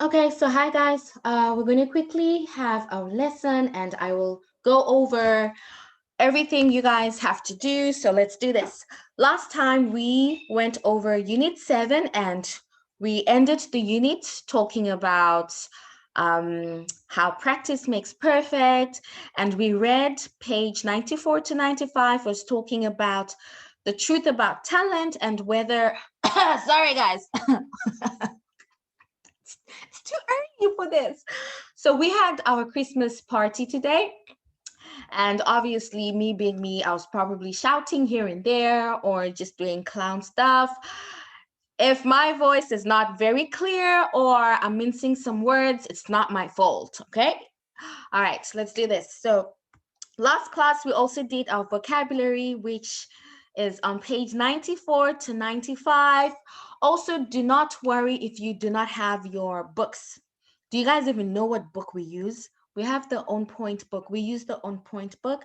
Okay, so hi guys. We're going to quickly have our lesson and I will go over everything you guys have to do. So let's do this. Last time we went over Unit 7 and we ended the unit talking about how practice makes perfect. And we read page 94 to 95 was talking about the truth about talent and whether, sorry guys, it's too early for this. So we had our Christmas party today. And obviously, me being me, I was probably shouting here and there or just doing clown stuff. If my voice is not very clear or I'm mincing some words, it's not my fault. Okay. All right, let's do this. So, last class, we also did our vocabulary, which is on page 94 to 95. Also, do not worry if you do not have your books. Do you guys even know what book we use? We have the On Point book. We use the On Point book.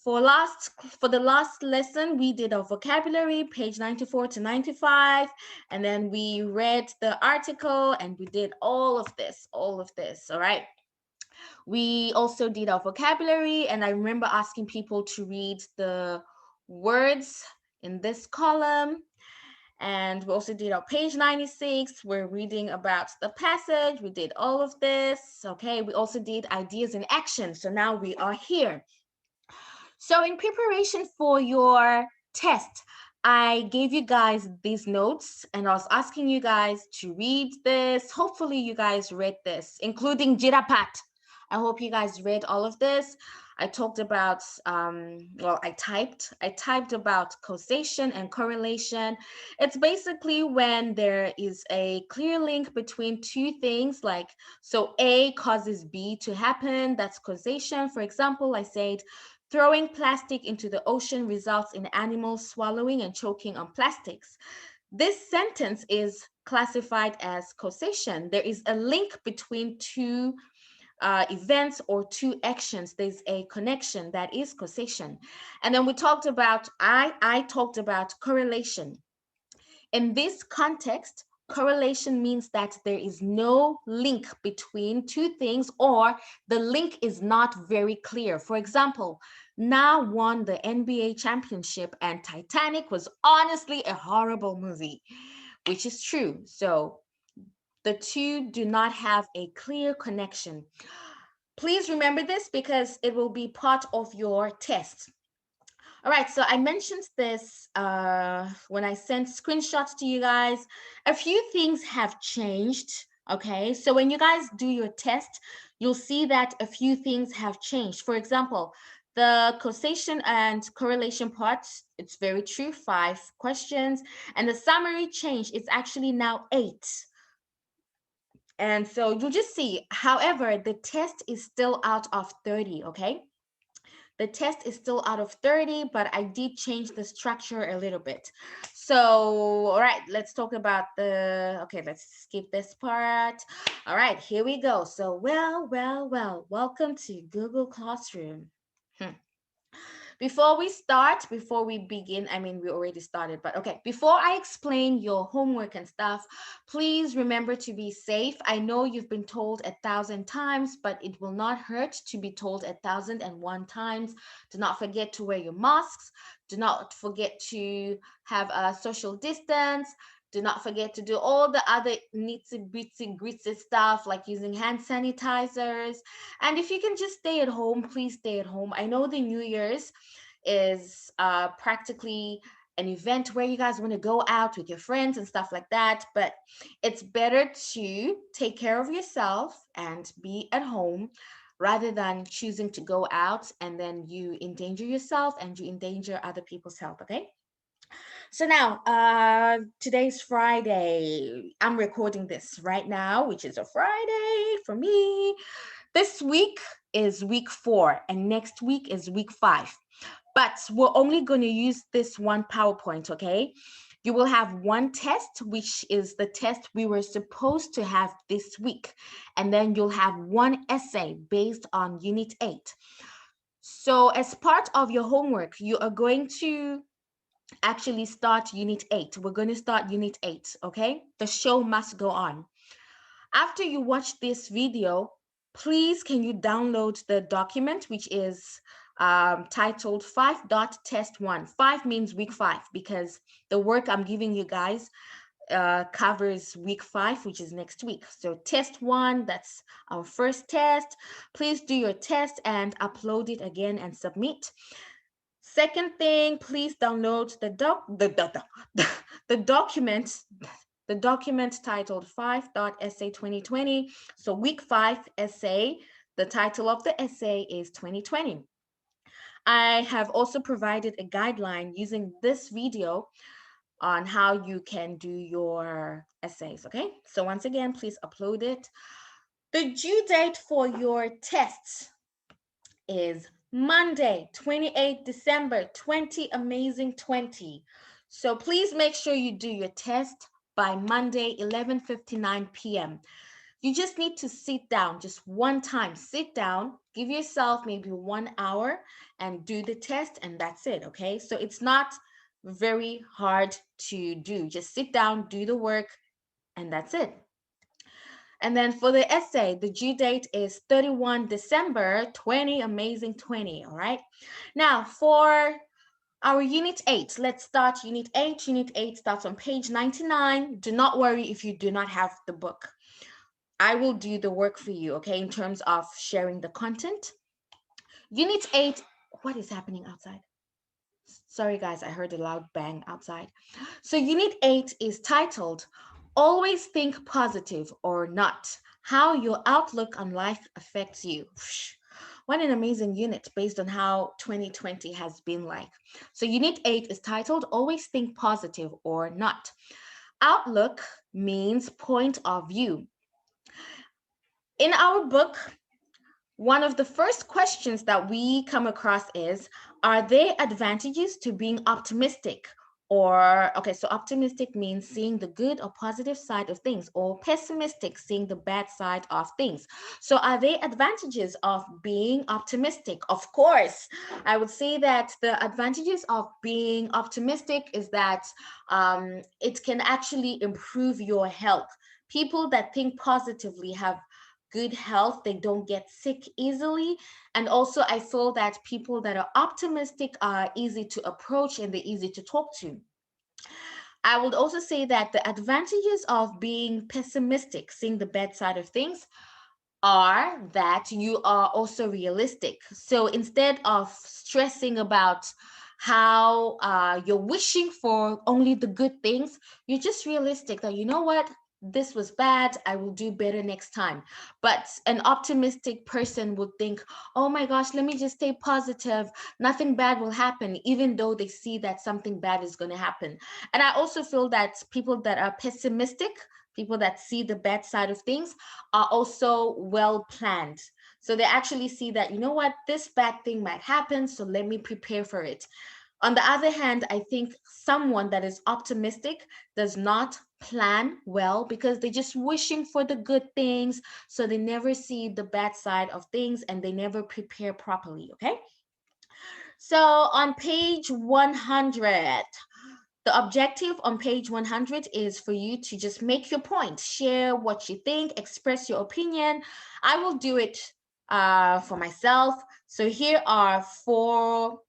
For the last lesson, we did our vocabulary, page 94 to 95, and then we read the article and we did all of this, all right? We also did our vocabulary, and I remember asking people to read the words in this column. And we also did our page 96. We're reading about the passage. We did all of this. Okay. We also did ideas in action. So now we are here. So, in preparation for your test, I gave you guys these notes and I was asking you guys to read this. Hopefully, you guys read this, including Jirapat. I hope you guys read all of this. I talked about, I typed about causation and correlation. It's basically when there is a clear link between two things, like, so A causes B to happen. That's causation. For example, I said, throwing plastic into the ocean results in animals swallowing and choking on plastics. This sentence is classified as causation. There is a link between two events or two actions. There's a connection that is causation. And then I talked about correlation. In this context, correlation means that there is no link between two things or the link is not very clear. For example, Na won the NBA championship and Titanic was honestly a horrible movie, which is true. So the two do not have a clear connection. Please remember this because it will be part of your test. All right, so I mentioned this when I sent screenshots to you guys. A few things have changed. Okay, so when you guys do your test, you'll see that a few things have changed. For example, the causation and correlation parts, it's very true, 5 questions. And the summary change, it's actually now 8. And so you'll just see, however, the test is still out of 30, okay? The test is still out of 30, but I did change the structure a little bit. So, all right, let's talk about okay, let's skip this part. All right, here we go. So, welcome to Google Classroom. Hmm. Before we begin, I mean, we already started, but okay, before I explain your homework and stuff, please remember to be safe. I know you've been told 1,000 times, but it will not hurt to be told 1,001 times. Do not forget to wear your masks. Do not forget to have a social distance. Do not forget to do all the other nitsy bitsy gritty stuff like using hand sanitizers. And if you can just stay at home, please stay at home. I know the New Year's is practically an event where you guys want to go out with your friends and stuff like that, but it's better to take care of yourself and be at home rather than choosing to go out and then you endanger yourself and you endanger other people's health, okay? So now, today's Friday. I'm recording this right now, which is a Friday for me. This week is week 4, and next week is week 5. But we're only going to use this one PowerPoint, okay? You will have one test, which is the test we were supposed to have this week. And then you'll have one essay based on Unit 8. So as part of your homework, you are going to actually start Unit 8. We're going to start Unit 8, okay? The show must go on. After you watch this video, please can you download the document, which is titled 5.test1. 5 means week 5 because the work I'm giving you guys covers week 5, which is next week. So test 1, that's our first test. Please do your test and upload it again and submit. Second thing, please download the document, the document titled 5.essay 2020. So week 5 essay, the title of the essay is 2020. I have also provided a guideline using this video on how you can do your essays, okay? So once again, please upload it. The due date for your tests is Monday, 28 December 20. So please make sure you do your test by Monday, 11:59 p.m. You just need to sit down just one time. Sit down, give yourself maybe 1 hour and do the test, and that's it, okay? So it's not very hard to do. Just sit down, do the work, and that's it. And then for the essay, the due date is 31 December 20, all right? Now for our Unit 8, let's start Unit 8. Unit 8 starts on page 99. Do not worry if you do not have the book. I will do the work for you, okay, in terms of sharing the content. Unit 8, what is happening outside? Sorry, guys, I heard a loud bang outside. So Unit 8 is titled, Always Think Positive or Not, How Your Outlook on Life Affects You. What an amazing unit based on how 2020 has been like. So Unit 8 is titled, Always Think Positive or Not. Outlook means point of view. In our book, one of the first questions that we come across is, are there advantages to being optimistic? Or, okay, so optimistic means seeing the good or positive side of things, or pessimistic, seeing the bad side of things. So are there advantages of being optimistic? Of course, I would say that the advantages of being optimistic is that it can actually improve your health. People that think positively have good health, they don't get sick easily. And also I feel that people that are optimistic are easy to approach and they're easy to talk to. I would also say that the advantages of being pessimistic, seeing the bad side of things, are that you are also realistic. So instead of stressing about how you're wishing for only the good things, you're just realistic that, you know what, this was bad, I will do better next time. But an optimistic person would think, oh my gosh, let me just stay positive, nothing bad will happen, even though they see that something bad is going to happen. And I also feel that people that are pessimistic, people that see the bad side of things, are also well planned. So they actually see that, you know what, this bad thing might happen, so let me prepare for it. On the other hand, I think someone that is optimistic does not plan well because they're just wishing for the good things. So they never see the bad side of things and they never prepare properly. Okay. So on page 100, the objective on page 100 is for you to just make your point, share what you think, express your opinion. I will do it for myself. So here are 4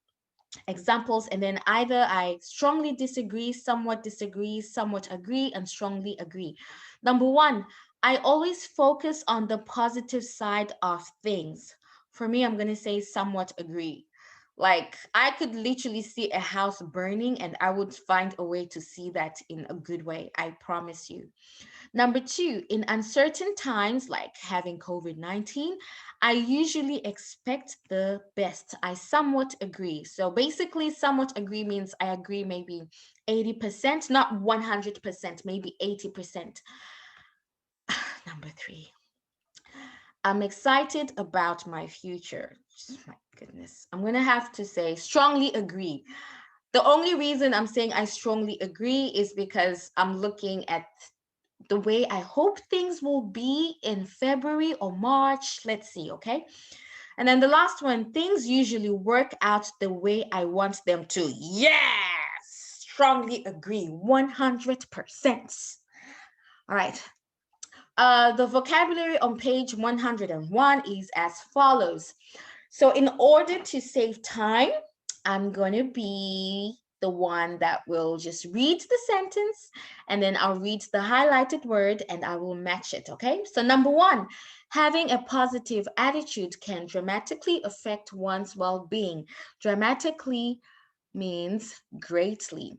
examples, and then either I strongly disagree, somewhat agree, and strongly agree. Number 1, I always focus on the positive side of things. For me, I'm going to say somewhat agree. Like, I could literally see a house burning and I would find a way to see that in a good way. I promise you. Number 2, in uncertain times like having COVID-19, I usually expect the best. I somewhat agree. So basically, somewhat agree means I agree maybe 80%, not 100%, maybe 80%. Number 3, I'm excited about my future. My goodness. I'm going to have to say strongly agree. The only reason I'm saying I strongly agree is because I'm looking at the way I hope things will be in February or March. Let's see, okay? And then the last one, things usually work out the way I want them to. Yes, strongly agree, 100%. All right. The vocabulary on page 101 is as follows. So in order to save time, I'm going to be the one that will just read the sentence, and then I'll read the highlighted word and I will match it, okay? So number one, having a positive attitude can dramatically affect one's well-being. Dramatically means greatly.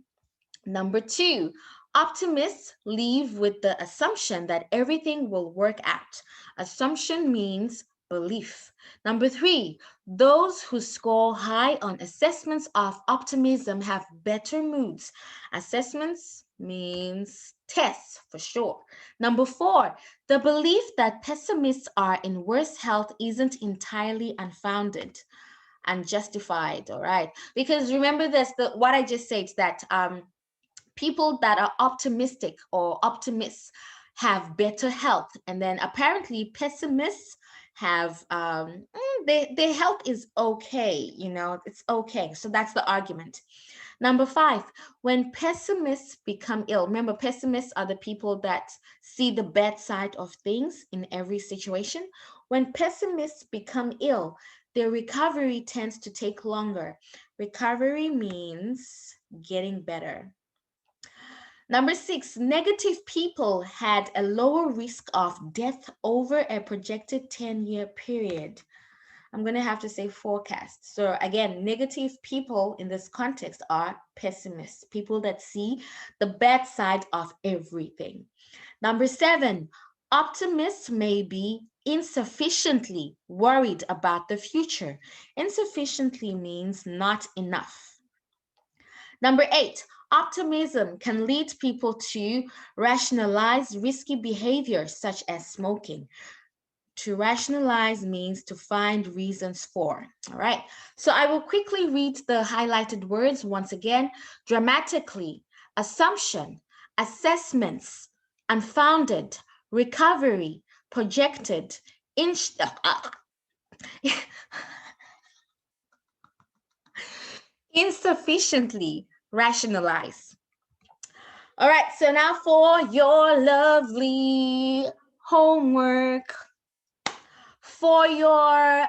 Number two, optimists live with the assumption that everything will work out. Assumption means belief. Number three, those who score high on assessments of optimism have better moods. Assessments means tests for sure. Number four, the belief that pessimists are in worse health isn't entirely unfounded and justified, all right? Because remember this, what I just said, that people that are optimistic or optimists have better health, and then apparently pessimists have their health is okay, it's okay. So that's the argument. Number five, when pessimists become ill, remember pessimists are the people that see the bad side of things in every situation. When pessimists become ill, their recovery tends to take longer. Recovery means getting better. Number six, negative people had a lower risk of death over a projected 10-year period. I'm going to have to say forecast. So again, negative people in this context are pessimists, people that see the bad side of everything. Number seven, optimists may be insufficiently worried about the future. Insufficiently means not enough. Number eight, optimism can lead people to rationalize risky behavior such as smoking. To rationalize means to find reasons for. All right. So I will quickly read the highlighted words once again. Dramatically, assumption, assessments, unfounded, recovery, projected, insufficiently, rationalize. All right, so now for your lovely homework. For your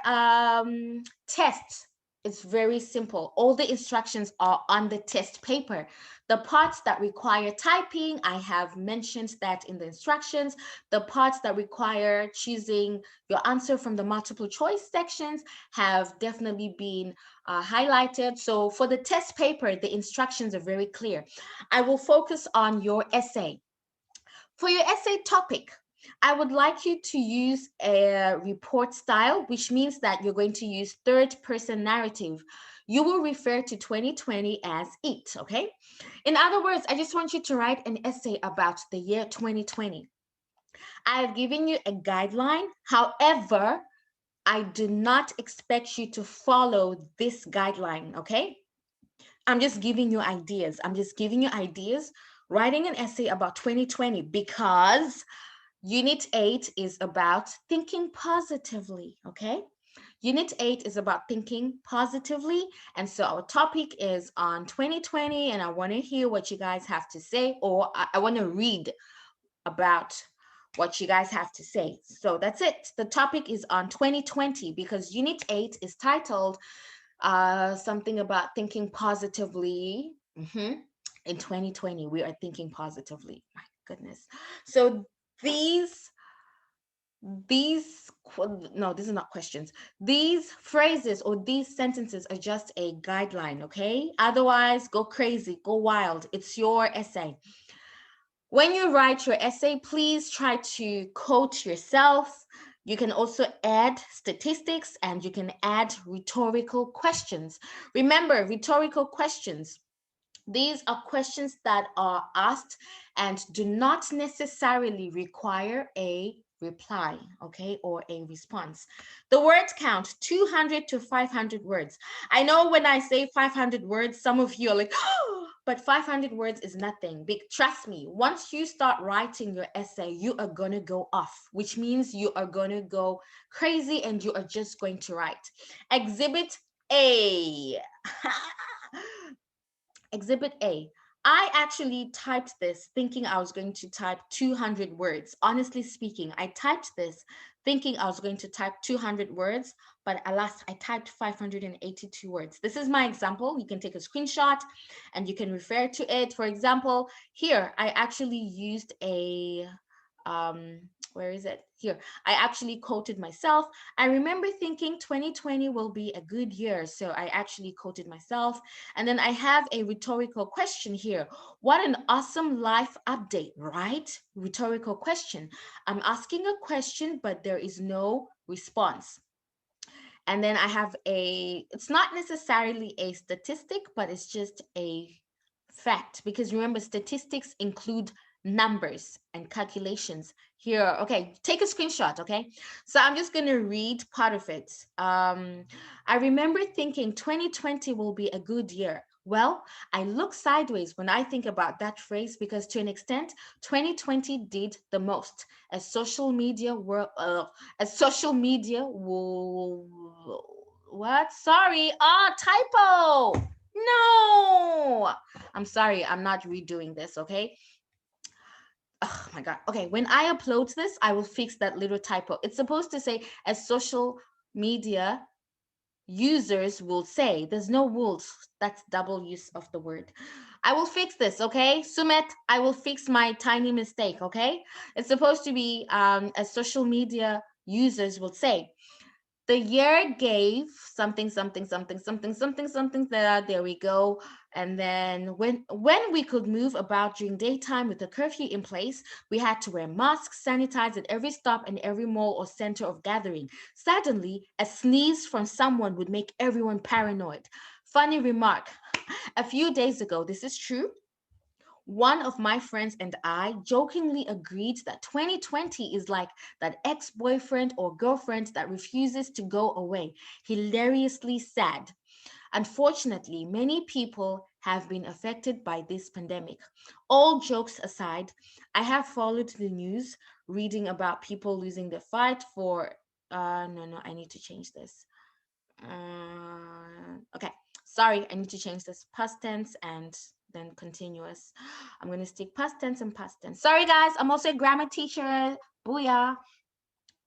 test, it's very simple. All the instructions are on the test paper. The parts that require typing, I have mentioned that in the instructions. The parts that require choosing your answer from the multiple choice sections have definitely been highlighted. So for the test paper, the instructions are very clear. I will focus on your essay. For your essay topic, I would like you to use a report style, which means that you're going to use third person narrative. You will refer to 2020 as it, okay? In other words, I just want you to write an essay about the year 2020. I have given you a guideline. However, I do not expect you to follow this guideline, okay? I'm just giving you ideas. I'm just giving you ideas, writing an essay about 2020 because Unit 8 is about thinking positively, okay? Unit 8 is about thinking positively. And so our topic is on 2020, and I want to hear what you guys have to say, or I want to read about what you guys have to say. So that's it. The topic is on 2020 because Unit 8 is titled something about thinking positively. In 2020, we are thinking positively. My goodness. So these these no, these are not questions. These phrases or these sentences are just a guideline, okay? Otherwise, go crazy, go wild. It's your essay. When you write your essay, please try to quote yourself. You can also add statistics and you can add rhetorical questions. Remember, rhetorical questions, these are questions that are asked and do not necessarily require a reply, okay, or a response. The word count, 200 to 500 words. I know when I say 500 words, some of you are like, oh, but 500 words is nothing. Trust me, once you start writing your essay, you are going to go off, which means you are going to go crazy and you are just going to write. Exhibit A. Exhibit A, I actually typed this thinking I was going to type 200 words. Honestly speaking, I typed this thinking I was going to type 200 words, but alas, I typed 582 words. This is my example. You can take a screenshot and you can refer to it. For example, here, I actually used a, where is it? Here, I actually quoted myself. I remember thinking 2020 will be a good year. So I actually quoted myself. And then I have a rhetorical question here. What an awesome life update, right? Rhetorical question. I'm asking a question, but there is no response. And then I have it's not necessarily a statistic, but it's just a fact. Because remember, statistics include numbers and calculations here. Okay, take a screenshot. Okay, so I'm just going to read part of it. I remember thinking 2020 will be a good year. Well, I look sideways when I think about that phrase because to an extent, 2020 did the most. As social media world, social media will, what? Sorry. Typo. No. I'm sorry. I'm not redoing this, okay? Oh my God. Okay, when I upload this, I will fix that little typo. It's supposed to say as social media users will say. There's no rules. That's double use of the word. I will fix this, okay? Sumet, I will fix my tiny mistake, okay? It's supposed to be as social media users will say. The year gave something, something, something, something, something, something. There we go. And then when we could move about during daytime with the curfew in place, we had to wear masks, sanitize at every stop and every mall or center of gathering. Suddenly, a sneeze from someone would make everyone paranoid. Funny remark. A few days ago, this is true. One of my friends and I jokingly agreed that 2020 is like that ex boyfriend or girlfriend that refuses to go away. Hilariously sad. Unfortunately, many people have been affected by this pandemic. All jokes aside, I have followed the news, reading about people losing their fight for. No, I need to change this. Okay, sorry, I need to change this past tense and then continuous. I'm going to stick past tense and past tense. Sorry, guys, I'm also a grammar teacher. Booyah.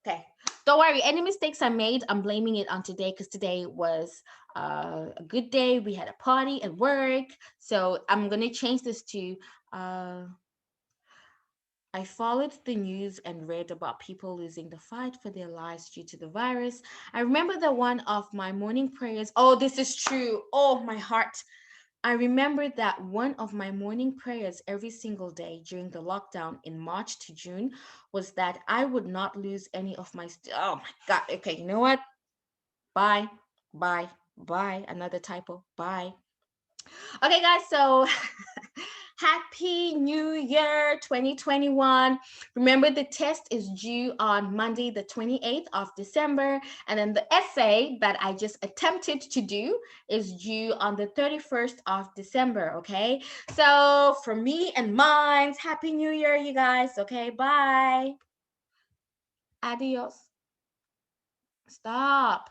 Okay, don't worry. Any mistakes I made, I'm blaming it on today because today was a good day. We had a party at work. So I'm going to change this to uh, I followed the news and read about people losing the fight for their lives due to the virus. I remember that one of my morning prayers. Oh, this is true. Oh, my heart. I remember that one of my morning prayers every single day during the lockdown in March to June was that I would not lose any of my. Oh my God. Okay, you know what? Bye, bye, bye. Another typo. Bye. Okay, guys, so Happy New Year 2021. Remember, the test is due on Monday, the 28th of December. And then the essay that I just attempted to do is due on the 31st of December. Okay, so for me and mine, Happy New Year, you guys. Okay, bye. Adios. Stop.